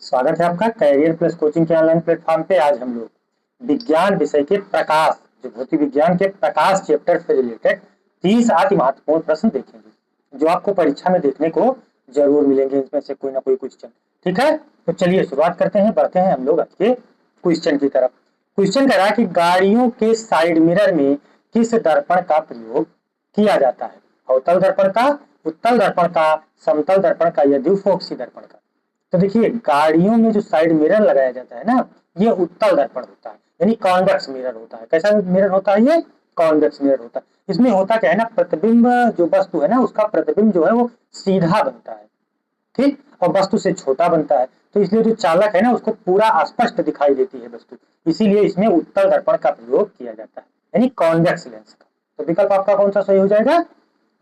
स्वागत है आपका कैरियर प्लस कोचिंग के ऑनलाइन प्लेटफॉर्म पे। आज हम लोग विज्ञान विषय के प्रकाश, जो भौतिक विज्ञान के प्रकाश चैप्टर से रिलेटेड 30 अति महत्वपूर्ण प्रश्न देखेंगे, जो आपको परीक्षा में देखने को जरूर मिलेंगे। इसमें से कोई ना कोई क्वेश्चन, ठीक है। तो चलिए शुरुआत करते हैं, बढ़ते हैं हम लोग आज के क्वेश्चन की तरफ। क्वेश्चन कह रहा है कि गाड़ियों के साइड मिरर में किस दर्पण का प्रयोग किया जाता है? अवतल दर्पण का, उत्तल दर्पण का, समतल दर्पण का या द्विफोक्सी दर्पण का? तो देखिए, गाड़ियों में जो साइड मिरर लगाया जाता है ना, ये उत्तल दर्पण होता है, यानी कॉन्वेक्स मिरर होता है। कैसा मिरर होता है? ये कॉन्वेक्स मिरर होता है। इसमें होता क्या है ना, प्रतिबिंब जो वस्तु है ना, उसका प्रतिबिंब जो है वो सीधा बनता है, ठीक, और वस्तु से छोटा बनता है। तो इसलिए जो चालक है ना, उसको पूरा स्पष्ट दिखाई देती है वस्तु, इसीलिए इसमें उत्तल दर्पण का प्रयोग किया जाता है, यानी कॉन्वेक्स लेंस का। तो विकल्प आपका कौन सा सही हो जाएगा?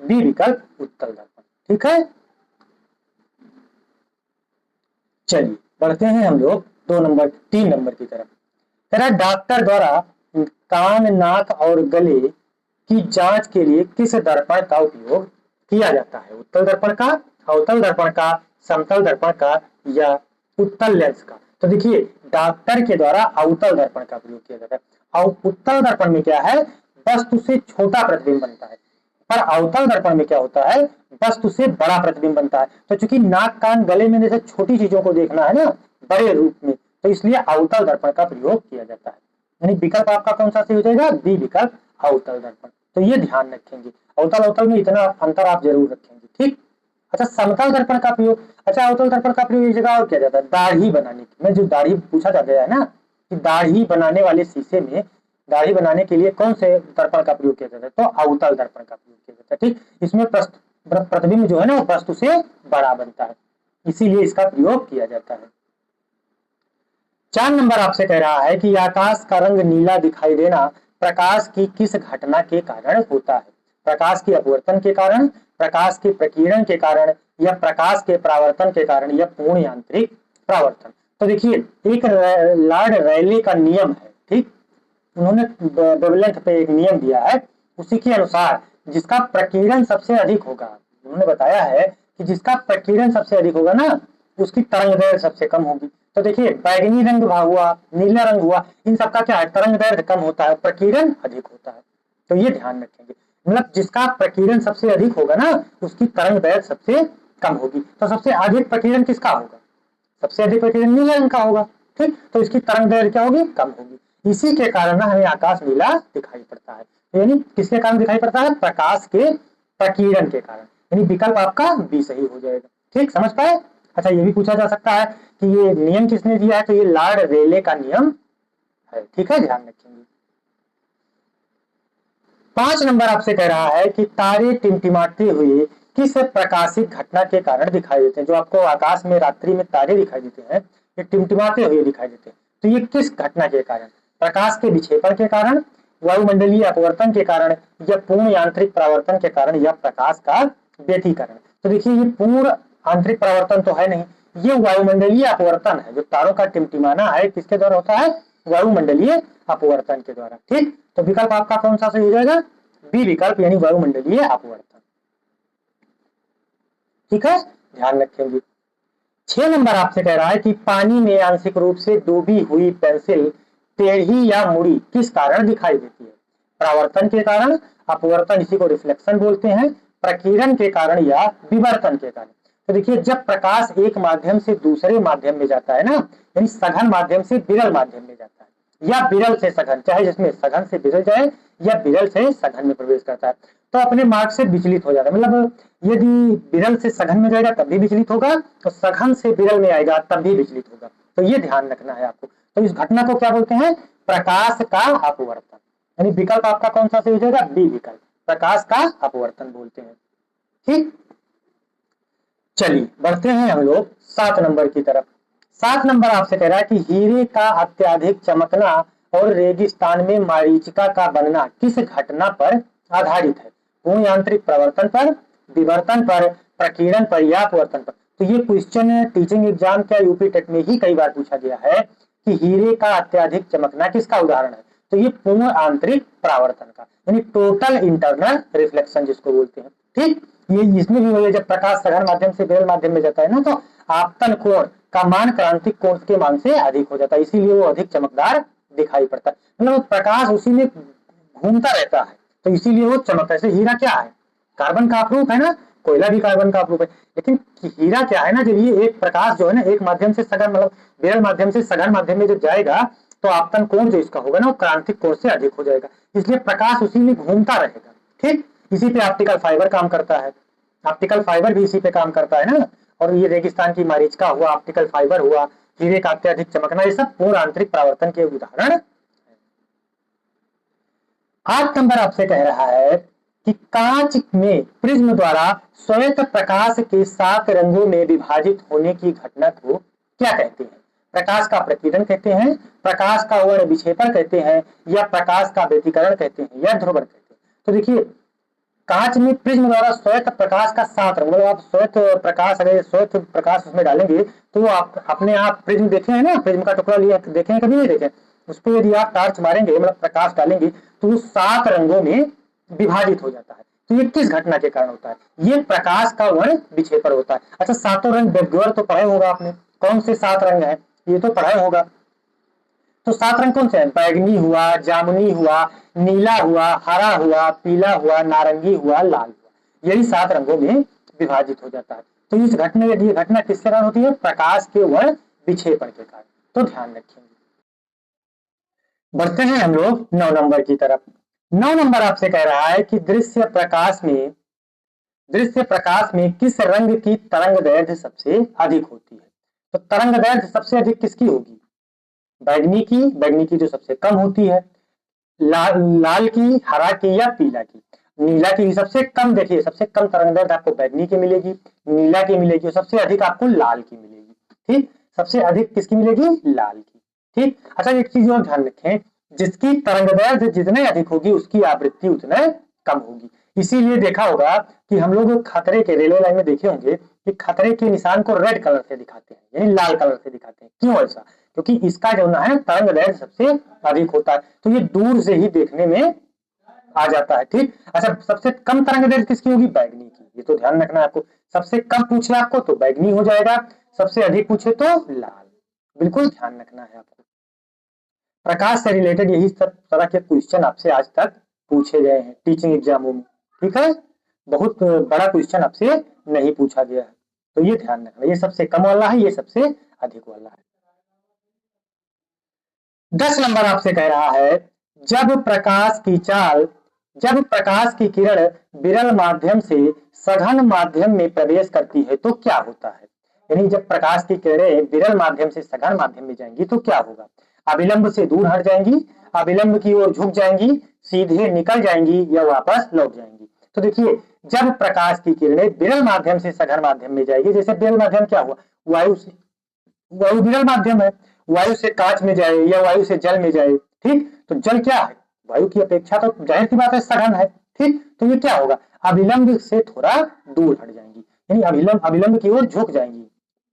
बी विकल्प, उत्तल दर्पण, ठीक है। चलिए बढ़ते हैं हम लोग 3 नंबर की तरफ। कह रहा डॉक्टर द्वारा कान, नाक और गले की जांच के लिए किस दर्पण का उपयोग किया जाता है? उत्तल दर्पण का, अवतल दर्पण का, समतल दर्पण का या उत्तल लेंस का? तो देखिए, डॉक्टर के द्वारा अवतल दर्पण का प्रयोग किया जाता है। और उत्तल दर्पण में क्या है, वस्तु से छोटा प्रतिबिंब बनता है, पर अवतल दर्पण में क्या होता है, वस्तु से बड़ा प्रतिबिंब बनता है। तो चूंकि नाक, कान, गले में जैसे छोटी चीजों को देखना है ना बड़े रूप में, तो इसलिए अवतल दर्पण का प्रयोग किया जाता है। यानी विकल्प आपका कौन सा सही हो जाएगा? बी विकल्प, अवतल दर्पण। तो ये ध्यान रखेंगे, अवतल अवतल में इतना अंतर आप जरूर रखेंगे, ठीक। अच्छा, समतल दर्पण का प्रयोग, अच्छा अवतल दर्पण का प्रयोग इस जगह और किया जाता है दाढ़ी बनाने में। जो दाढ़ी पूछा जा गया है ना, कि दाढ़ी बनाने वाले शीशे में दाढ़ी बनाने के लिए कौन से दर्पण का प्रयोग किया जाता है? तो अवतल दर्पण का प्रयोग किया जाता है, ठीक। इसमें प्रतिबिंब जो है ना, वस्तु से बड़ा बनता है, इसीलिए इसका प्रयोग किया जाता है। 4 नंबर आपसे कह रहा है कि आकाश का रंग नीला दिखाई देना प्रकाश की किस घटना के कारण होता है? प्रकाश के अपवर्तन के कारण, प्रकाश के प्रकीर्णन के कारण या प्रकाश के परावर्तन के कारण या पूर्ण यांत्रिक परावर्तन? तो देखिए, एक लॉर्ड रेले का नियम है, ठीक। उन्होंने वेवलेंथ पे एक नियम दिया है, उसी के अनुसार जिसका प्रकीर्णन सबसे अधिक होगा, उन्होंने बताया है कि जिसका प्रकीर्णन सबसे अधिक होगा ना, उसकी तरंग दैर्घ्य सबसे कम होगी। तो देखिए, बैगनी रंग हुआ, नीला रंग हुआ, इन सबका क्या है, तरंग दैर्घ्य कम होता है, प्रकीर्णन अधिक होता है। तो ये ध्यान रखेंगे, मतलब जिसका प्रकीर्णन सबसे अधिक होगा ना, उसकी तरंग दैर्घ्य सबसे कम होगी। तो सबसे अधिक प्रकीर्णन किसका होगा? सबसे अधिक प्रकीर्णन नीले रंग का होगा, ठीक। तो इसकी तरंग दैर्घ्य क्या होगी? कम होगी। इसी के कारण हमें आकाश नीला दिखाई पड़ता है। यानी किसके कारण दिखाई पड़ता है? प्रकाश के प्रकीर्णन के कारण। यानी विकल्प आपका बी सही हो जाएगा, ठीक। समझ पाए? अच्छा, ये भी पूछा जा सकता है कि ये नियम किसने दिया है? तो ये लॉर्ड रेले का नियम है, ठीक है, ध्यान रखेंगे। 5 नंबर आपसे कह रहा है कि तारे टिमटिमाते हुए किस प्रकाशित घटना के कारण दिखाई देते हैं? जो आपको आकाश में रात्रि में तारे दिखाई देते हैं, ये टिमटिमाते हुए दिखाई देते हैं। तो ये किस घटना के कारण? प्रकाश के विक्षेपण के कारण, वायुमंडलीय अपवर्तन के कारण या पूर्ण यांत्रिक परावर्तन के कारण या प्रकाश का व्यतिकरण? तो देखिए, ये पूर्ण आंतरिक परावर्तन तो है नहीं, ये वायुमंडलीय अपवर्तन है। जो तारों का टिमटिमाना है, किसके द्वारा होता है? वायुमंडलीय अपवर्तन के द्वारा, ठीक। तो विकल्प आपका कौन सा सही हो जाएगा? बी विकल्प, यानी वायुमंडलीय अपवर्तन, ठीक है, ध्यान रखेंगे। 6 नंबर आपसे कह रहा है कि पानी में आंशिक रूप से डूबी हुई पेंसिल टेढ़ी या मुड़ी किस कारण दिखाई देती है? परावर्तन के कारण, अपवर्तन, इसी को रिफ्लेक्शन बोलते हैं, प्रकीर्णन के कारण या विवर्तन के कारण? तो देखिए, जब प्रकाश एक माध्यम से दूसरे माध्यम में जाता है ना, यानी सघन माध्यम से विरल माध्यम में जाता है या विरल से सघन, चाहे जिसमें सघन से विरल जाए या विरल से सघन में प्रवेश करता है, तो अपने मार्ग से विचलित हो जाता है। मतलब यदि विरल से सघन में जाएगा तब भी विचलित होगा, तो सघन से विरल में आएगा तब भी विचलित होगा। तो ये ध्यान रखना है आपको। तो इस घटना को क्या बोलते हैं? प्रकाश का अपवर्तन। यानी विकल्प आपका कौन सा सही हो जाएगा? बी विकल्प, प्रकाश का अपवर्तन बोलते हैं, ठीक। चलिए बढ़ते हैं हम लोग 7 नंबर की तरफ। 7 नंबर आपसे कह रहा है कि हीरे का अत्यधिक चमकना और रेगिस्तान में मरीचिका का बनना किस घटना पर आधारित है? पूर्ण यांत्रिक प्रवर्तन पर, विवर्तन पर, प्रकीर्णन पर या अपवर्तन पर? तो ये क्वेश्चन टीचिंग एग्जाम क्या यूपी टेट में ही कई बार पूछा गया है कि हीरे का अत्यधिक चमकना किसका उदाहरण है? तो ये पूर्ण आंतरिक परावर्तन का, यानी टोटल इंटरनल रिफ्लेक्शन जिसको बोलते हैं, ठीक। ये इसमें भी वही, जब प्रकाश सघन माध्यम से विरल माध्यम में जाता है ना, तो आपतन कोण का मान क्रांतिक कोण के मान से अधिक हो जाता है, इसीलिए वो अधिक चमकदार दिखाई पड़ता है। मतलब प्रकाश उसी में घूमता रहता है तो इसीलिए वो चमकता है। हीरा क्या है, कार्बन का अपरूप है ना, कोयला भी कार्बन का अपरूप है। लेकिन हीरा क्या है ना, जब ये एक प्रकाश जो है ना एक माध्यम से सघन मतलब विरल माध्यम से सघन माध्यम में जब जाएगा तो आपतन कोण जो इसका होगा ना वो क्रांतिक कोण से अधिक हो जाएगा, इसलिए प्रकाश उसी में घूमता रहेगा। ठीक, इसी पे ऑप्टिकल फाइबर काम करता है, ऑप्टिकल फाइबर भी इसी पे काम करता है ना। और ये रेगिस्तान की मरीचिका हुआ, ऑप्टिकल फाइबर हुआ, हीरे का अत्यधिक चमकना, ये सब पूर्ण आंतरिक परावर्तन के उदाहरण। 8 नंबर आपसे कह रहा है कि कांच में प्रिज्म द्वारा श्वेत प्रकाश के 7 रंगों में विभाजित होने की घटना को क्या कहते हैं? प्रकाश का प्रकीर्णन कहते हैं, प्रकाश का वर्ण विक्षेपण कहते हैं, या प्रकाश का व्यतिकरण कहते हैं, या ध्रुवण कहते हैं। तो देखिए कांच में प्रिज्म द्वारा श्वेत प्रकाश का 7 रंग, मतलब आप श्वेत प्रकाश अगर श्वेत प्रकाश उसमें डालेंगे तो आप अपने आप प्रिज्म देखे हैं ना, प्रिज्म का टुकड़ा लिया देखे हैं, कभी नहीं देखे, उस पर यदि आप टार्च मारेंगे मतलब प्रकाश डालेंगे तो वो 7 रंगों में विभाजित हो जाता है। तो ये किस घटना के कारण होता है? ये प्रकाश का वर्ण विक्षेपण होता है। अच्छा, 7 रंग वेगवेगळ तो पढ़े होगा आपने, कौन से 7 रंग है ये तो पढ़ा होगा। तो 7 रंग कौन से हैं? बैगनी हुआ, जामुनी हुआ, नीला हुआ, हरा हुआ, पीला हुआ, नारंगी हुआ, लाल हुआ, यही 7 रंगों में विभाजित हो जाता है। तो इस घटना यदि घटना किसके कारण होती है? प्रकाश के वर्ण विक्षेपण के कारण। तो ध्यान रखेंगे। बढ़ते हैं हम लोग 9 नंबर की तरफ। 9 नंबर आपसे कह रहा है कि दृश्य प्रकाश में किस रंग की तरंग दैर्ध्य सबसे अधिक होती है? तो तरंग दैर्ध्य सबसे अधिक किसकी होगी? बैगनी की जो सबसे कम होती है, लाल की, हरा की, या पीला की। नीला की सबसे कम, देखिए सबसे कम तरंग दैर्ध्य आपको बैगनी की मिलेगी, नीला की मिलेगी, और सबसे अधिक आपको लाल की मिलेगी। ठीक, सबसे अधिक किसकी मिलेगी? लाल की। ठीक, अच्छा एक चीज और ध्यान रखें, जिसकी तरंग दैर्ध्य जितने अधिक होगी उसकी आवृत्ति उतने कम होगी। इसीलिए देखा होगा कि हम लोग खतरे के रेलवे लाइन में देखे होंगे कि खतरे के निशान को रेड कलर से दिखाते हैं, यानी लाल कलर से दिखाते हैं। क्यों ऐसा? क्योंकि इसका जो ना है तरंग दैर्ध्य सबसे अधिक होता है, तो ये दूर से ही देखने में आ जाता है। ठीक, अच्छा सबसे कम तरंग दैर्ध्य किसकी होगी? बैगनी की। ये तो ध्यान रखना है आपको, सबसे कम पूछे आपको तो बैगनी हो जाएगा, सबसे अधिक पूछे तो लाल। बिल्कुल ध्यान रखना है आपको। प्रकाश से रिलेटेड यही सब तरह के क्वेश्चन आपसे आज तक पूछे गए हैं टीचिंग एग्जामों में। ठीक है, बहुत बड़ा क्वेश्चन आपसे नहीं पूछा गया है, तो ये ध्यान रखना। ये सबसे कम वाला है, ये सबसे अधिक वाला है। 10 नंबर आपसे कह रहा है जब प्रकाश की किरण विरल माध्यम से सघन माध्यम में प्रवेश करती है तो क्या होता है? यानी जब प्रकाश की किरणें विरल माध्यम से सघन माध्यम में जाएंगी तो क्या होगा? अभिलंब से दूर हट जाएंगी, अभिलंब की ओर झुक जाएंगी, सीधे निकल जाएंगी, या वापस लौट जाएंगी। तो देखिए जब प्रकाश की किरणें विरल माध्यम से सघन माध्यम में जाएगी, जैसे विरल माध्यम क्या हुआ? वायु विरल माध्यम है, वायु से कांच में जाए या वायु से जल में जाए। ठीक, तो जल क्या है? वायु की अपेक्षा तो जाहिर सी बात है सघन है। ठीक, तो ये क्या होगा? अभिलंब से थोड़ा दूर हट जाएंगी, यानी अभिलंब की ओर झुक जाएंगी।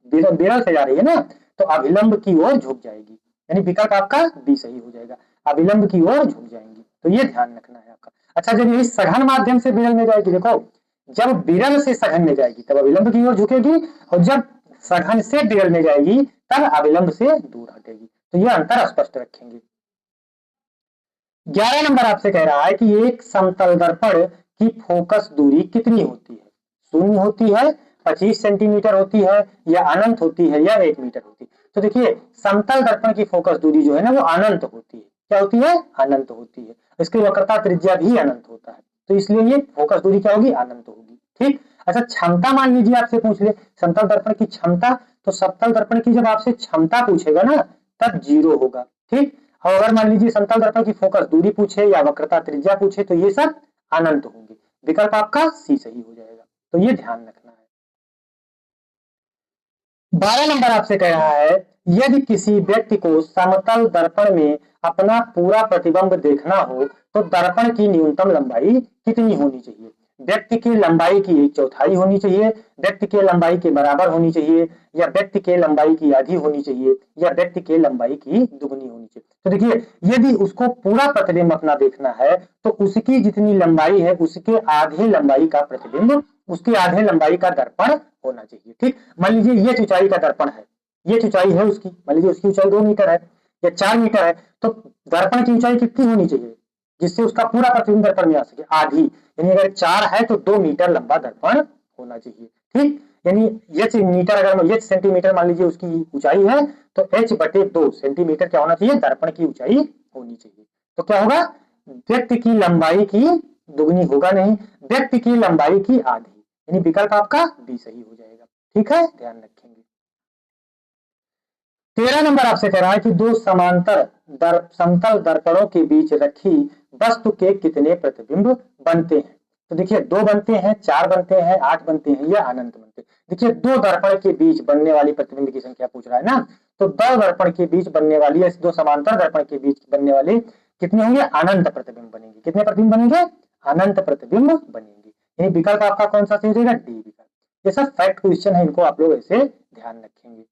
विरल से जा रही है ना, तो अभिलंब की ओर झुक जाएगी, यानी विकल्प आपका बी सही हो जाएगा, अभिलंब की ओर झुक जाएंगी। तो ये ध्यान रखना है आपका। अच्छा, जब ये सघन माध्यम से विरल में जाएगी, देखो जब विरल से सघन में जाएगी तब अभिलंब की ओर झुकेगी, और जब सघन से विरल में जाएगी तब अभिलंब से दूर हटेगी। तो यह अंतर स्पष्ट रखेंगे। 11 नंबर आपसे कह रहा है कि एक समतल दर्पण की फोकस दूरी कितनी होती है? 0 होती है, 25 सेंटीमीटर होती है, या अनंत होती है, या 1 मीटर होती है? तो देखिए समतल दर्पण की फोकस दूरी जो है ना वो अनंत होती है। क्या होती है? अनंत होती है। इसकी वक्रता त्रिज्या भी अनंत होता है, तो इसलिए ये फोकस दूरी क्या होगी? अनंत होगी। ठीक, अच्छा क्षमता मान लीजिए आपसे पूछ ले समतल दर्पण की क्षमता, तो समतल दर्पण की जब आपसे क्षमता पूछेगा ना तब 0 होगा। ठीक, और अगर मान लीजिए समतल दर्पण की फोकस दूरी पूछे या वक्रता त्रिज्या पूछे तो ये सब अनंत होंगे। विकल्प आपका सी सही हो जाएगा। तो ये ध्यान रखना है। 12 नंबर आपसे कह रहा है यदि किसी व्यक्ति को समतल दर्पण में अपना पूरा प्रतिबिंब देखना हो तो दर्पण की न्यूनतम लंबाई कितनी होनी चाहिए? व्यक्ति की लंबाई की 1/4 होनी चाहिए, व्यक्ति के लंबाई के बराबर होनी चाहिए, या व्यक्ति के लंबाई की आधी होनी चाहिए, या व्यक्ति के लंबाई की दुगनी होनी चाहिए। तो देखिए यदि उसको पूरा प्रतिबिंब अपना देखना है तो उसकी जितनी लंबाई है उसके आधे लंबाई का प्रतिबिंब, उसके आधे लंबाई का दर्पण होना चाहिए। ठीक, मान लीजिए ये ऊंचाई का दर्पण है, ये ऊंचाई है उसकी, मान लीजिए उसकी ऊंचाई 2 मीटर है या 4 मीटर है, तो दर्पण की ऊंचाई कितनी होनी चाहिए जिससे उसका पूरा प्रतिबिंब दर्पण में आ सके? आधी। यानी अगर 4 है तो 2 मीटर लंबा दर्पण होना चाहिए। ठीक, यानी h मीटर, अगर h सेंटीमीटर मान लीजिए उसकी ऊंचाई है, तो h/2 सेंटीमीटर क्या होना चाहिए? दर्पण की ऊंचाई होनी चाहिए। तो क्या होगा? व्यक्ति की लंबाई की दुगनी होगा नहीं, व्यक्ति की लंबाई की आधी, यानी विकल्प आपका बी सही हो जाएगा। ठीक है, ध्यान रखेंगे। 13 नंबर आपसे कह रहा है कि दो समांतर समतल दर्पणों के बीच रखी वस्तु के कितने प्रतिबिंब बनते हैं? तो देखिए 2 बनते हैं, 4 बनते हैं, 8 बनते हैं या अनंत बनते हैं। देखिए 2 दर्पण के बीच बनने वाली प्रतिबिंब की संख्या पूछ रहा है ना, तो 2 दर्पण के बीच बनने वाली या 2 समांतर दर्पण के बीच बनने वाले कितने होंगे? अनंत प्रतिबिंब बनेंगे। कितने प्रतिबिंब बनेंगे? अनंत प्रतिबिंब बनेंगे। यानी विकल्प आपका कौन सा सही हो जाएगा? डी विकल्प। ये सब फैक्ट क्वेश्चन है, इनको आप लोग ऐसे ध्यान रखेंगे।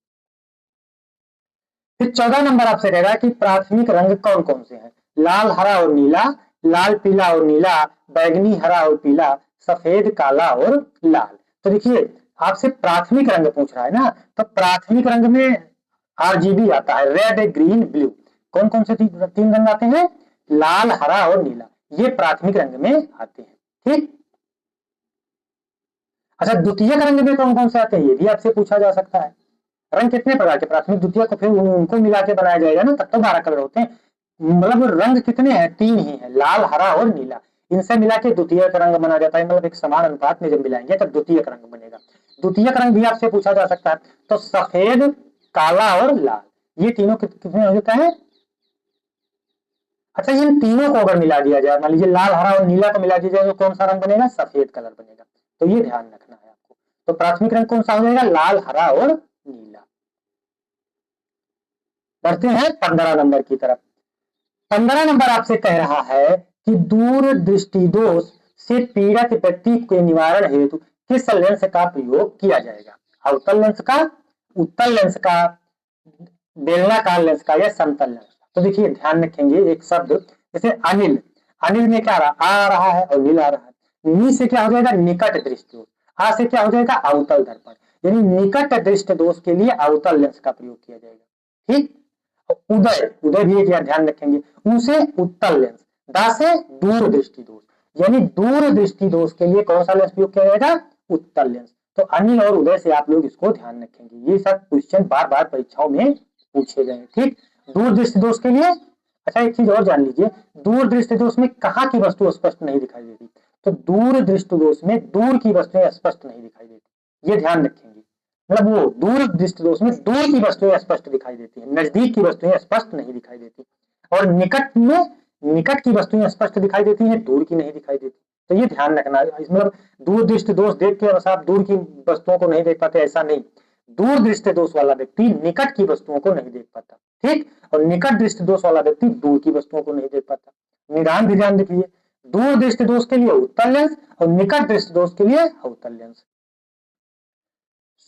फिर 14 नंबर आपसे कह रहा है कि प्राथमिक रंग कौन कौन से हैं? लाल, हरा और नीला, लाल, पीला और नीला, बैगनी, हरा और पीला, सफेद, काला और लाल। तो देखिए आपसे प्राथमिक रंग पूछ रहा है ना, तो प्राथमिक रंग में RGB आता है, रेड, ग्रीन, ब्लू। कौन कौन से 3 रंग आते हैं? लाल, हरा और नीला, ये प्राथमिक रंग में आते हैं। ठीक, अच्छा द्वितीयक रंग में कौन कौन से आते हैं? ये भी आपसे पूछा जा सकता है। रंग कितने प्रकार के? प्राथमिक, द्वितीय को फिर उनको मिला के बनाया जाएगा ना, तब तो 12 कलर होते हैं। मतलब रंग कितने हैं? 3 ही है, लाल, हरा और नीला। इनसे मिला के द्वितीय रंग बना जाता है, मतलब एक समान अनुपात में जब मिलाएंगे तब द्वितीय रंग बनेगा। द्वितीय रंग भी आपसे पूछा जा सकता है, तो सफेद, काला और लाल, ये तीनों कितने हो जाता है? अच्छा इन तीनों को अगर मिला दिया जाए, मान लीजिए लाल, हरा और नीला को मिला दिया जाए, तो कौन सा रंग बनेगा? सफेद कलर बनेगा। तो ये ध्यान रखना है आपको। तो प्राथमिक रंग कौन सा हो जाएगा? लाल, हरा और नीला। बढ़ते हैं 15 नंबर की तरफ। 15 नंबर आपसे कह रहा है कि दूर दृष्टि दोष से पीड़ित व्यक्ति के निवारण हेतु किस लेंस का प्रयोग किया जाएगा? अवतल लेंस का, उत्तल लेंस का, बेलनाकार लेंस का या समतल लेंस का? तो देखिए ध्यान रखेंगे, एक शब्द जैसे अनिल, अनिल में क्या आ रहा है और नील आ रहा है। नी से क्या हो जाएगा? निकट दृष्टि दोष। आ से क्या हो जाएगा? अवतल दर्पण। यानी निकट दृष्टि दोष के लिए अवतल लेंस का प्रयोग किया जाएगा। ठीक, उदय, उदय भी एक ध्यान रखेंगे। ऊ से उत्तल लेंस, दा से दूर दृष्टि दोष, यानी दूर दृष्टि दोष के लिए कौन सा लेंस प्रयोग किया जाएगा? उत्तल लेंस। तो अनिल और उदय से आप लोग इसको ध्यान रखेंगे, ये सब क्वेश्चन बार बार परीक्षाओं में पूछे गए। ठीक, दूर दृष्टि दोष के लिए। अच्छा एक चीज और जान लीजिए, दूर दृष्टि दोष में कहाँ की वस्तु स्पष्ट नहीं दिखाई देती? तो दूर दृष्टि दोष में दूर की वस्तुएं स्पष्ट नहीं दिखाई देती, ये ध्यान रखेंगे। मतलब वो दूर दृष्टि दोष में दूर की वस्तुएं स्पष्ट दिखाई देती है, नजदीक की वस्तुएं स्पष्ट नहीं दिखाई देती। और निकट में निकट की वस्तुएं स्पष्ट दिखाई देती हैं, दूर की नहीं दिखाई देती। तो ये ध्यान रखना, मतलब दूर दृष्टि दोष देख के बस आप दूर की वस्तुओं को नहीं देख पाते, ऐसा नहीं। दूर दृष्टि दोष वाला व्यक्ति निकट की वस्तुओं को नहीं देख पाता। ठीक, और निकट दृष्टि दोष वाला व्यक्ति दूर की वस्तुओं को नहीं देख पाता। निदान भी ध्यान रखिए, दूर दृष्टि दोष के लिए उत्तल लेंस और निकट दृष्टि दोष के लिए अवतल लेंस।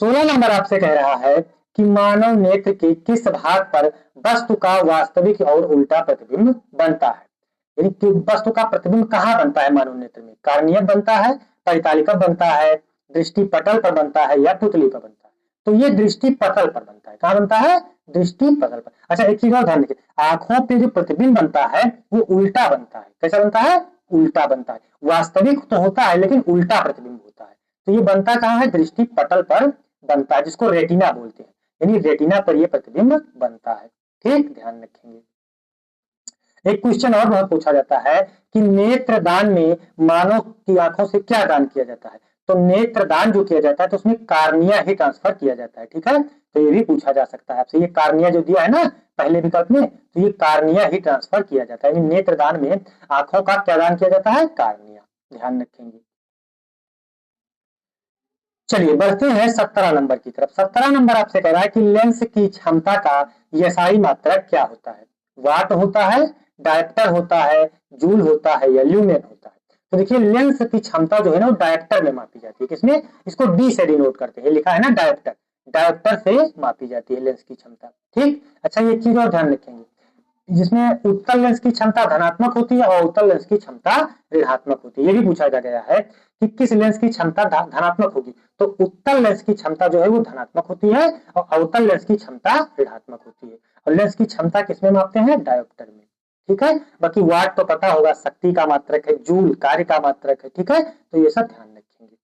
16 नंबर आपसे कह रहा है कि मानव नेत्र के किस भाग पर वस्तु का वास्तविक और उल्टा प्रतिबिंब बनता है? यानी कि वस्तु का प्रतिबिंब कहाँ बनता है मानव नेत्र में? कार्निया बनता है, परितालिका बनता है, दृष्टि पटल पर बनता है या पुतली पर बनता है? तो ये दृष्टि पटल पर बनता है। कहाँ बनता है? दृष्टि पटल पर। अच्छा एक चीज और ध्यान रखिए, आंखों पे जो प्रतिबिंब बनता है वो उल्टा बनता है। कैसा बनता है? उल्टा बनता है। वास्तविक तो होता है लेकिन उल्टा प्रतिबिंब होता है। तो ये बनता कहाँ है? दृष्टि पटल पर बनता है, जिसको रेटिना बोलते हैं, यानी रेटिना पर यह प्रतिबिंब बनता है। ठीक, ध्यान रखेंगे। एक क्वेश्चन और बहुत पूछा जाता है कि नेत्र दान में मानव की आंखों से क्या दान किया जाता है? तो नेत्र दान जो किया जाता है तो उसमें कार्निया ही ट्रांसफर किया जाता है। ठीक है, तो ये भी पूछा जा सकता है आपसे, ये कार्निया जो दिया है ना पहले विकल्प में, तो ये कार्निया ही ट्रांसफर किया जाता है। नेत्र दान में आंखों का क्या दान किया जाता है? कार्निया। ध्यान रखेंगे। चलिए बढ़ते हैं 17 नंबर की तरफ। 17 नंबर आपसे कह रहा है कि लेंस की क्षमता का यसाई मात्रक क्या होता है? वाट होता है, डायप्टर होता है, जूल होता है या ल्यूमेन होता है? तो देखिए लेंस की क्षमता जो है ना वो डायप्टर में मापी जाती है। किसमें? इसको डी से डिनोट करते हैं, लिखा है ना डायप्टर, डायप्टर से मापी जाती है लेंस की क्षमता। ठीक, अच्छा ये चीज और ध्यान रखेंगे, जिसमें उत्तल लेंस की क्षमता धनात्मक होती है और उत्तल लेंस की क्षमता ऋणात्मक होती है। ये भी पूछा गया है कि किस लेंस की क्षमता धनात्मक होगी, तो उत्तल लेंस की क्षमता जो है वो धनात्मक होती है और अवतल लेंस की क्षमता ऋणात्मक होती है। और लेंस की क्षमता किसमें मापते हैं? डायोप्टर में। ठीक है, बाकी वाट तो पता होगा, शक्ति का मात्रक है, जूल कार्य का मात्रक है। ठीक है, तो ये सब ध्यान रखेंगे।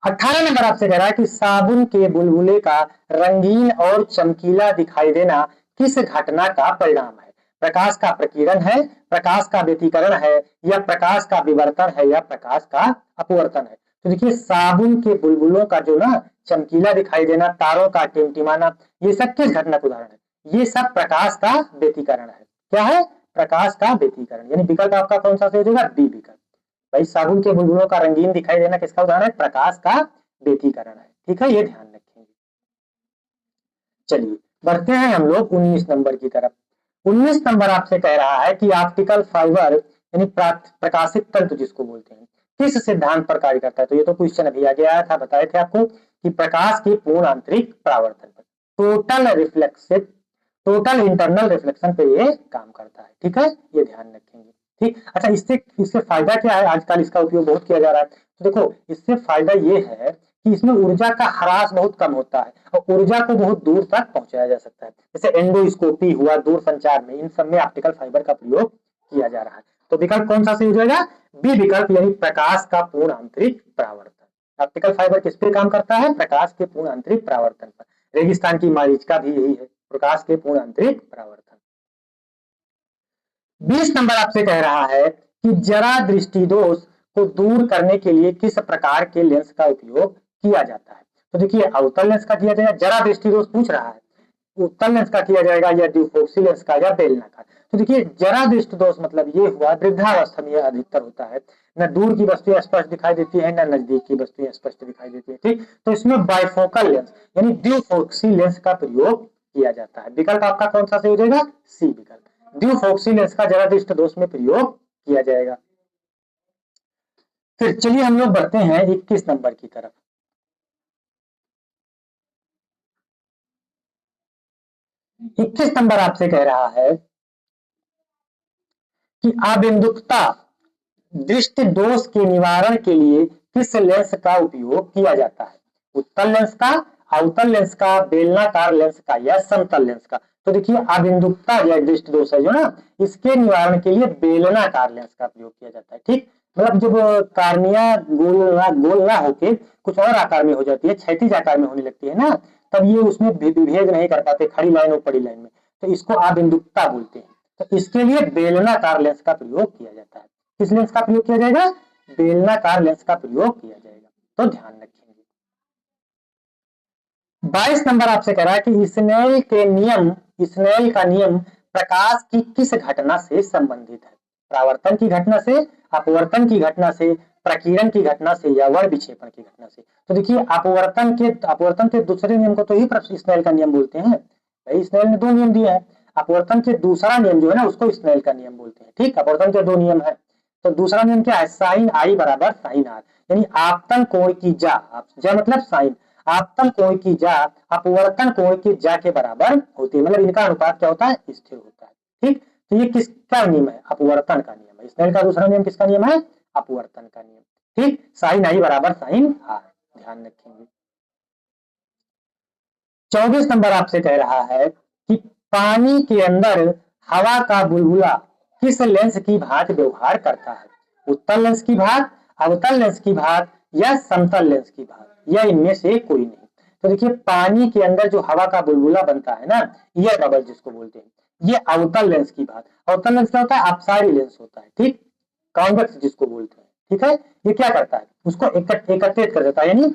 18 नंबर आपसे कह रहा है कि साबुन के बुलबुले का रंगीन और चमकीला दिखाई देना किस घटना का परिणाम है? प्रकाश का प्रकीर्णन है, प्रकाश का व्यतिकरण है, या प्रकाश का विवर्तन है, या प्रकाश का अपवर्तन है? तो देखिए, साबुन के बुलबुलों का जो ना चमकीला दिखाई देना, तारों का टिमटिमाना, ये सब किस घटना का उदाहरण है? ये सब प्रकाश का व्यतिकरण है। क्या है? प्रकाश का व्यतिकरण। यानी विकल्प आपका कौन सा सही हो जाएगा? बी विकल्प। भाई, साबुन के बुलबुलों का रंगीन दिखाई देना किसका उदाहरण है? प्रकाश का व्यतिकरण है। ठीक है, ये ध्यान रखेंगे। चलिए बढ़ते हैं हम लोग 19 नंबर की तरफ। 19 नंबर आपसे कह रहा है कि ऑप्टिकल फाइबर यानी प्रकाशित तंतु जिसको बोलते हैं, किस सिद्धांत पर कार्य करता है? तो ये तो क्वेश्चन अभी आगे आया था, बताए थे आपको कि प्रकाश के पूर्ण आंतरिक परावर्तन पर, टोटल इंटरनल रिफ्लेक्शन पे ये काम करता है। ठीक है, ये ध्यान रखेंगे। ठीक, अच्छा, इससे फायदा क्या है? आजकल इसका उपयोग बहुत किया जा रहा है। तो देखो, इससे फायदा ये है कि इसमें ऊर्जा का ह्रास बहुत कम होता है और ऊर्जा को बहुत दूर तक पहुंचाया जा सकता है। जैसे एंडोस्कोपी हुआ, दूर संचार में, इन सब में ऑप्टिकल फाइबर का प्रयोग किया जा रहा है। तो विकल्प कौन सा सही हो जाएगा? बी विकल्प, यानी प्रकाश का पूर्ण आंतरिक परावर्तन। ऑप्टिकल फाइबर किस पे काम करता है? प्रकाश के पूर्ण आंतरिक परावर्तन पर। रेगिस्तान की मरीचिका भी यही है, प्रकाश के पूर्ण आंतरिक परावर्तन। 20 नंबर आपसे कह रहा है कि जरा दृष्टि दोष को दूर करने के लिए किस प्रकार के लेंस का उपयोग किया जाता है? तो देखिए, अवतल लेंस का किया जाएगा, जरा दृष्टि दोष पूछ रहा है, उत्तल लेंस का किया जाएगा, या डिफोक्सी लेंस का, या बेलनाकार। तो देखिए, जरा दृष्टि दोष मतलब ये हुआ, वृद्धावस्था में यह अधिकतर होता है, न दूर की वस्तुएं स्पष्ट दिखाई देती है, न नजदीक की वस्तुएं स्पष्ट दिखाई देती है। ठीक, तो इसमें बाइफोकल लेंस यानी डिफोक्सी लेंस का प्रयोग किया जाता है। विकल्प आपका कौन सा सही हो जाएगा? सी विकल्प, डिफोक्सी लेंस का जरा दृष्टि दोष में प्रयोग किया जाएगा। फिर चलिए हम लोग बढ़ते हैं 21 नंबर की तरफ। 21 नंबर आपसे कह रहा है कि आबिंदुकता दृष्टि दोष के निवारण के लिए किस लेंस का उपयोग किया जाता है? उत्तल लेंस का, अवतल लेंस का, बेलनाकार लेंस का, या समतल लेंस का? तो देखिए, आबिंदुकता या दृष्टि दोष है जो ना, इसके निवारण के लिए बेलनाकार लेंस का प्रयोग किया जाता है। ठीक, मतलब जब कार्निया गोल ना होके कुछ और आकार में हो जाती है, क्षैतिज आकार में होने लगती है ना, तब ये उसमें विभेद नहीं कर पाते, खड़ी लाइन और पड़ी लाइन में, तो इसको आबिंदुकता बोलते हैं। तो इसके लिए बेलनाकार लेंस का प्रयोग किया जाता है। किस लेंस का प्रयोग किया जाएगा? बेलनाकार लेंस का प्रयोग किया जाएगा। तो ध्यान रखेंगे। 22 नंबर आपसे कह रहा है कि स्नेल का नियम प्रकाश की किस घटना से संबंधित है? परावर्तन की घटना से, अपवर्तन की घटना से, प्रकीर्णन की घटना से, या वर्ण विक्षेपण की घटना से? तो देखिए, अपवर्तन के दूसरे नियम को तो ही स्नेल का नियम बोलते हैं। भाई, स्नेल ने दो नियम दिया है, अपवर्तन के दूसरा नियम जो है ना, उसको स्नेल का नियम बोलते हैं। ठीक, अपवर्तन के दो नियम है, तो दूसरा नियम क्या है? साइन आई बराबर साइन आर, यानी आपतन कोण की जा मतलब साइन, आपतन कोण की जा अपवर्तन कोण की जा के बराबर होती है। मतलब इनका अनुपात क्या होता है? स्थिर होता है। ठीक, तो ये किसका नियम है? अपवर्तन का नियम है। स्नेल का दूसरा नियम किसका नियम है? अपवर्तन का नियम। ठीक, साइन आई बराबर साइन आर, ध्यान रखेंगे। 24 नंबर आपसे कह रहा है कि पानी के अंदर हवा का बुलबुला किस लेंस की भांति व्यवहार करता है? उत्तल लेंस की भांति, अवतल लेंस की भांति, या समतल लेंस की भांति, या इनमें से कोई नहीं? तो देखिए, पानी के अंदर जो हवा का बुलबुला बनता है ना, ये बबल जिसको बोलते हैं, ये अवतल लेंस की भांति। अवतल लेंस क्या होता है? अपसारी लेंस होता है। ठीक, कॉन्वेक्स जिसको बोलते हैं। ठीक है, ये क्या करता है? उसको एकत्रित कर देता है, यानी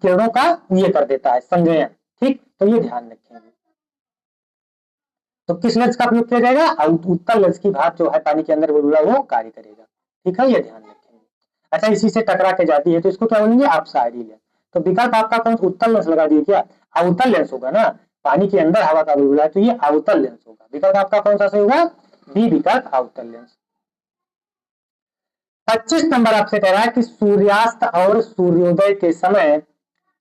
किरणों का ये कर देता है, संचयन। ठीक, तो ये ध्यान रखेंगे। तो किस लेंस का प्रयोग किया जाएगा? उत्तल लेंस की भांति जो है पानी के अंदर बुलबुला वो कार्य करेगा। ठीक है, ये ध्यान रखेंगे। अच्छा, इसी से टकरा के जाती है तो इसको क्या बोलेंगे? अपसारी लेंस। तो विकल्प आपका कौन? उत्तल लेंस लगा दिए क्या? अवतल लेंस होगा ना, पानी के अंदर हवा का बुलबुला है तो ये अवतल लेंस होगा। विकल्प आपका कौन सा सही होगा? बी विकल्प, अवतल लेंस। 25 नंबर आपसे कह रहा है कि सूर्यास्त और सूर्योदय के समय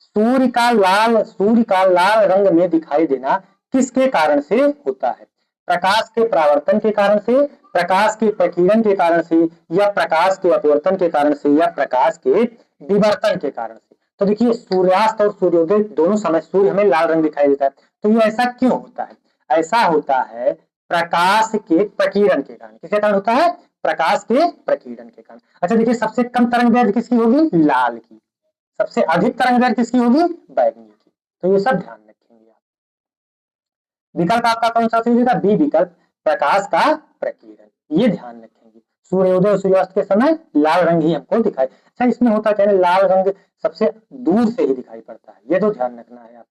सूर्य का लाल रंग में दिखाई देना किसके कारण से होता है? प्रकाश के परावर्तन के कारण से, प्रकाश के प्रकीर्णन के कारण से, या प्रकाश के अपवर्तन के कारण से, या प्रकाश के विवर्तन के कारण से। तो देखिए सूर्यास्त और सूर्योदय दोनों समय सूर्य हमें लाल रंग दिखाई देता है। तो ये ऐसा क्यों होता है? ऐसा होता है प्रकाश के प्रकीर्णन के कारण। किसके कारण होता है? प्रकाश के प्रकीर्णन के कारण। अच्छा देखिए सबसे कम तरंग दैर्ध्य किसकी होगी? लाल की। सबसे अधिक तरंग दैर्ध्य किसकी होगी? बैगनी की। तो ये सब ध्यान रखेंगे आप। विकल्प आपका कौन सा सही होगा? बी विकल्प, प्रकाश का प्रकीर्णन। ये ध्यान रखेंगे। सूर्योदय और सूर्यास्त के समय लाल रंग ही हमको दिखाई। अच्छा इसमें होता क्या है, लाल रंग सबसे दूर से ही दिखाई पड़ता है, ये तो ध्यान रखना है आप।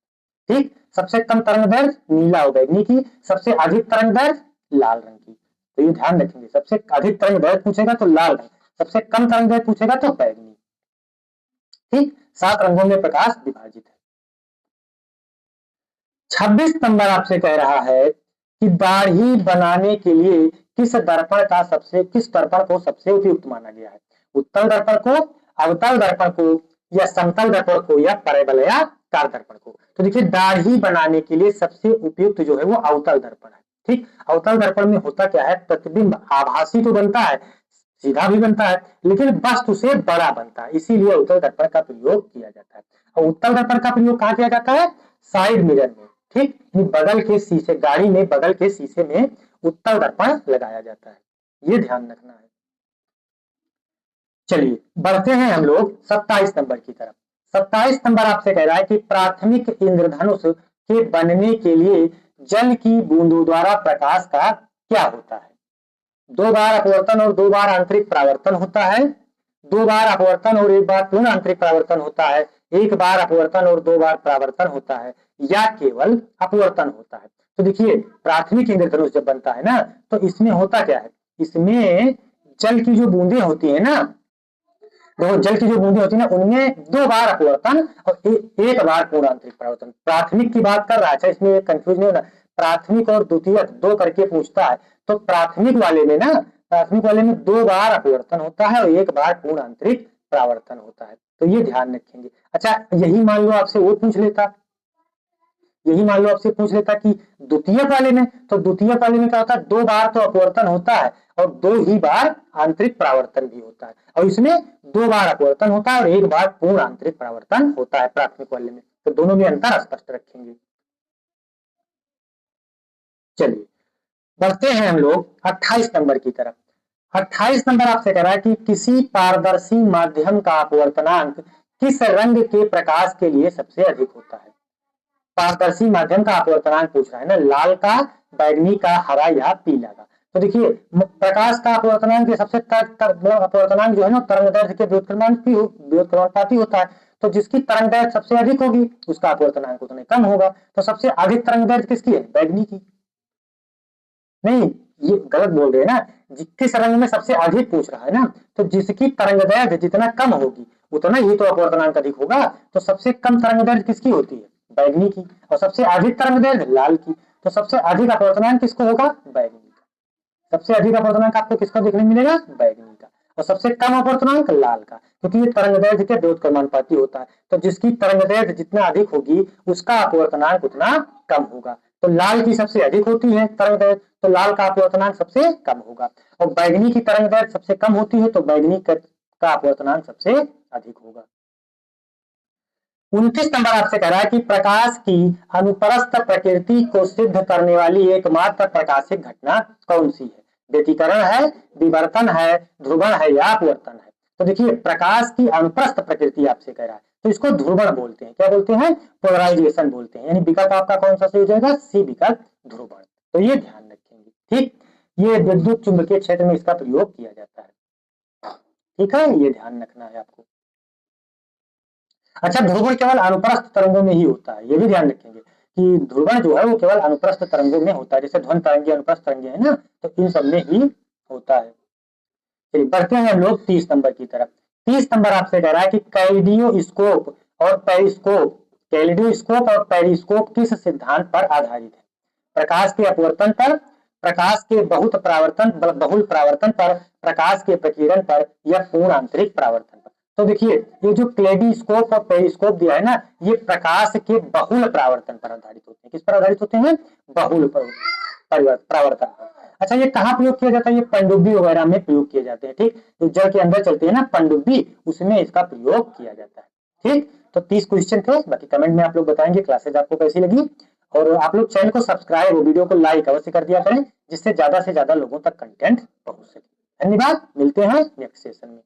ठीक, सबसे कम तरंग दैर्ध्य नीला और बैगनी की, सबसे अधिक तरंग दैर्ध्य लाल रंग की। तो ये ध्यान रखेंगे, सबसे अधिक तरंग दैर्ध्य पूछेगा तो लाल रंग, सबसे कम तरंग दैर्ध्य पूछेगा तो बैगनी। ठीक, 7 रंगों में प्रकाश विभाजित है। 26 नंबर आपसे कह रहा है कि दाढ़ी बनाने के लिए किस दर्पण को सबसे उपयुक्त माना गया है? उत्तल दर्पण को, अवतल दर्पण को, या समतल दर्पण को, या परवलयाकार दर्पण को? तो देखिए दाढ़ी बनाने के लिए सबसे उपयुक्त जो है वो अवतल दर्पण है। ठीक, अवतल दर्पण में होता क्या है, प्रतिबिंब आभासी तो बनता है, सीधा भी बनता है, लेकिन वस्तु से बड़ा बनता है, इसीलिए उत्तल दर्पण का प्रयोग किया जाता है। और उत्तल दर्पण का प्रयोग कहाँ किया जाता है? साइड मिरर में। ठीक, बगल के शीशे, गाड़ी में बगल के शीशे में उत्तल दर्पण लगाया जाता है, ये ध्यान रखना है। चलिए बढ़ते हैं हम लोग 27 नंबर की तरफ। 27 नंबर आपसे कह रहा है कि प्राथमिक इंद्रधनुष के बनने के लिए जल की बूंदों द्वारा प्रकाश का क्या होता है? 2 बार अपवर्तन और 2 बार आंतरिक परावर्तन होता है, 2 बार अपवर्तन और 1 बार पूर्ण आंतरिक परावर्तन होता है, 1 बार अपवर्तन और 2 बार परावर्तन होता है, या केवल अपवर्तन होता है? तो देखिए प्राथमिक इंद्रधनुष जब बनता है ना, तो इसमें होता क्या है, इसमें जल की जो बूंदें होती है ना, देखो जल की जो बूंदें होती है ना, उनमें 2 बार अपवर्तन और 1 बार पूर्ण आंतरिक परावर्तन। प्राथमिक की बात कर रहा है, इसमें कंफ्यूज नहीं होना, प्राथमिक और द्वितीयक 2 करके पूछता है। तो प्राथमिक वाले में ना, प्राथमिक वाले में 2 बार अपवर्तन होता है और 1 बार पूर्ण आंतरिक परावर्तन होता है, तो ये ध्यान रखेंगे। अच्छा यही मान लो आपसे वो पूछ लेता, यही मान लो आपसे पूछ लेता कि द्वितीयक वाले में, तो द्वितीयक वाले में क्या होता है, 2 बार तो अपवर्तन होता है और 2 ही बार आंतरिक परावर्तन भी होता है, और इसमें 2 बार अपवर्तन होता है और 1 बार पूर्ण आंतरिक परावर्तन होता है प्राथमिक वाले में। तो दोनों में अंतर स्पष्ट रखेंगे। चलिए बढ़ते हैं हम लोग 28 नंबर की तरफ। 28 नंबर आपसे कह रहा है कि किसी पारदर्शी माध्यम का अपवर्तनांक किस रंग के प्रकाश के लिए सबसे अधिक होता है? पारदर्शी माध्यम का अपवर्तनांक पूछ रहा है ना, लाल का, बैगनी का, हरा या पीला का? तो देखिए प्रकाश का अपवर्तनांक सबसे अपवर्तनांक जो है ना, तरंग दैर्ध्य के व्युत्क्रमानुपाती होता है। तो जिसकी तरंग दैर्ध्य सबसे अधिक होगी उसका अपवर्तनांक उतने कम होगा। तो सबसे अधिक तरंग दैर्ध्य किसकी है? बैगनी की। नहीं ये गलत बोल रहे हैं ना, किस रंग में सबसे अधिक पूछ रहा है ना, तो जिसकी तरंग दैर्ध्य जितना कम होगी उतना ही तो अपवर्तनांक अधिक होगा। तो सबसे कम तरंग दैर्ध्य किसकी होती है? बैगनी की। और सबसे अधिक तरंग दैर्ध्य लाल की। तो सबसे अधिक अपवर्तनांक किसको होगा? बैगनी का। सबसे अधिक अपवर्तनांक आपको किसका देखने मिलेगा? बैगनी का। और सबसे कम अपवर्तनांक लाल का, क्योंकि ये तरंग दैर्ध्य के व्युत्क्रमानुपाती होता है। तो जिसकी तरंग दैर्ध्य जितना अधिक होगी उसका अपवर्तनांक उतना कम होगा। तो लाल की सबसे अधिक होती है तरंग दैर्ध्य, तो लाल का अपवर्तनांक सबसे कम होगा। और बैगनी की तरंग दैर्ध्य सबसे कम होती है तो बैगनी का अपवर्तनांक सबसे अधिक होगा। 29 नंबर आपसे कह रहा है कि प्रकाश की अनुप्रस्थ प्रकृति को सिद्ध करने वाली एकमात्र प्रकाशिक घटना कौन सी है? व्यतिकरण है, विवर्तन है, ध्रुवण है, या अपवर्तन है? तो देखिए प्रकाश की अनुप्रस्थ प्रकृति आपसे कह रहा है, तो इसको ध्रुवण बोलते हैं। क्या बोलते हैं? पोलराइजेशन बोलते हैं। यानी विकल्प आपका कौन सा सही हो जाएगा? सी विकल्प, ध्रुवण। तो ये ध्यान रखेंगे। ठीक, ये विद्युत चुंबकीय क्षेत्र में इसका प्रयोग किया जाता है। ठीक है, ये ध्यान रखना है आपको। अच्छा ध्रुवण केवल अनुप्रस्थ तरंगों में ही होता है, ये भी ध्यान रखेंगे कि ध्रुवण जो है वो केवल अनुप्रस्थ तरंगों में होता है। जैसे ध्वनि तरंगे अनुप्रस्थ तरंगे है ना, तो इन सब में ही होता है। चलिए बढ़ते हैं हम लोग 30 नंबर की तरफ। 30 नंबर आपसे कह रहा है कि कैलिडियोस्कोप और पेरिस्कोप किस सिद्धांत पर आधारित है? प्रकाश के अपवर्तन पर, प्रकाश के बहुल परावर्तन पर, प्रकाश के प्रकीर्णन पर, या पूर्ण आंतरिक परावर्तन पर? तो देखिए ये जो क्लेडिस्कोप और पेरिस्कोप दिया है ना, ये प्रकाश के बहुल परावर्तन पर आधारित होते हैं। किस पर आधारित होते हैं? बहुल पर। परावर्तन पर। अच्छा, ये कहाँ प्रयोग किया जाता है? ये पनडुब्बी वगैरह में प्रयोग किए जाते हैं। ठीक, तो जल के अंदर चलती है ना पनडुब्बी, उसमें इसका प्रयोग किया जाता है। ठीक, तो 30 क्वेश्चन थे, बाकी कमेंट में आप लोग बताएंगे क्लासेज आपको कैसी लगी। और आप लोग चैनल को सब्सक्राइब और वीडियो को लाइक अवश्य कर दिया करें, जिससे ज्यादा से ज्यादा लोगों तक कंटेंट पहुंच सके। धन्यवाद, मिलते हैं नेक्स्ट सेशन में।